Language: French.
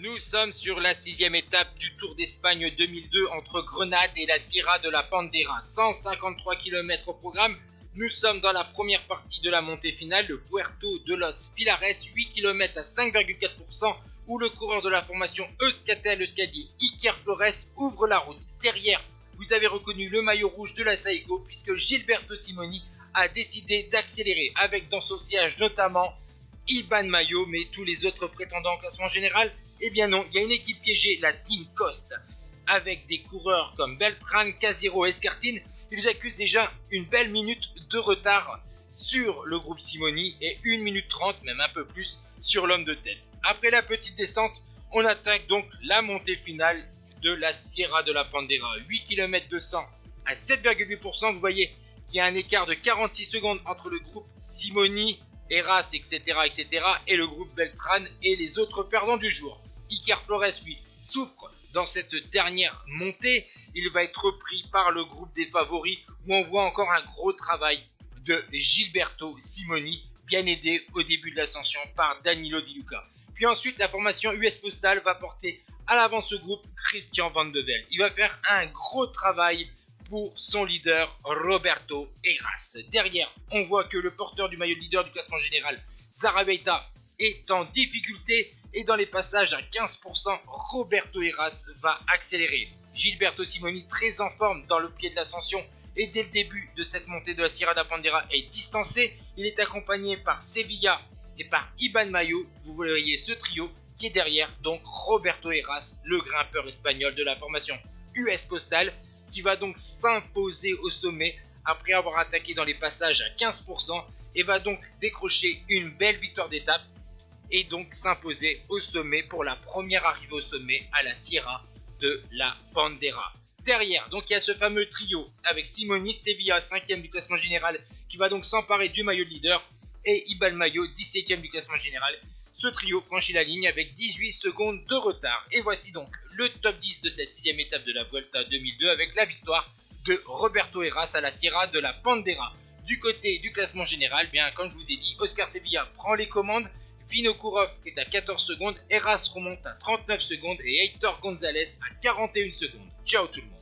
Nous sommes sur la 6e étape du Tour d'Espagne 2002 entre Grenade et la Sierra de la Pandera. 153 km au programme. Nous sommes dans la première partie de la montée finale, le Puerto de los Pilares, 8 km à 5,4%, où le coureur de la formation Euskaltel-Euskadi, Iker Flores, ouvre la route. Derrière, vous avez reconnu le maillot rouge de la Saeco, puisque Gilberto Simoni a décidé d'accélérer, avec dans son sillage notamment Iban Mayo, mais tous les autres prétendants au classement général, eh bien non, il y a une équipe piégée, la Team Cost, avec des coureurs comme Beltran, Casero et Escartine. Ils accusent déjà une belle minute de retard sur le groupe Simoni et 1 minute 30, même un peu plus, sur l'homme de tête. Après la petite descente, on attaque donc la montée finale de la Sierra de la Pandera. 8 km 200 à 7,8%, vous voyez qu'il y a un écart de 46 secondes entre le groupe Simoni, Heras, etc., et le groupe Beltran et les autres perdants du jour. Iker Flores, lui, souffre dans cette dernière montée. Il va être repris par le groupe des favoris, où on voit encore un gros travail de Gilberto Simoni, bien aidé au début de l'ascension par Danilo Di Luca. Puis ensuite, la formation US Postal va porter à l'avant de ce groupe Christian Van de Velde. Il va faire un gros travail pour son leader Roberto Heras. Derrière, on voit que le porteur du maillot de leader du classement général, Zarabeita, est en difficulté et dans les passages à 15%, Roberto Heras va accélérer. Gilberto Simoni, très en forme dans le pied de l'ascension et dès le début de cette montée de la Sierra de la Pandera est distancé. Il est accompagné par Sevilla et par Iban Mayo. Vous voyez ce trio qui est derrière, donc Roberto Heras, le grimpeur espagnol de la formation US Postal, qui va donc s'imposer au sommet après avoir attaqué dans les passages à 15% et va donc décrocher une belle victoire d'étape et donc s'imposer au sommet pour la première arrivée au sommet à la Sierra de la Pandera. Derrière, donc il y a ce fameux trio avec Simoni, Sevilla 5e du classement général qui va donc s'emparer du maillot de leader et Iban Mayo 17e du classement général. Ce trio franchit la ligne avec 18 secondes de retard. Et voici donc le top 10 de cette 6e étape de la Vuelta 2002 avec la victoire de Roberto Heras à la Sierra de la Pandera. Du côté du classement général, bien comme je vous ai dit, Oscar Sevilla prend les commandes, Vinokourov est à 14 secondes, Heras remonte à 39 secondes et Heitor González à 41 secondes. Ciao tout le monde.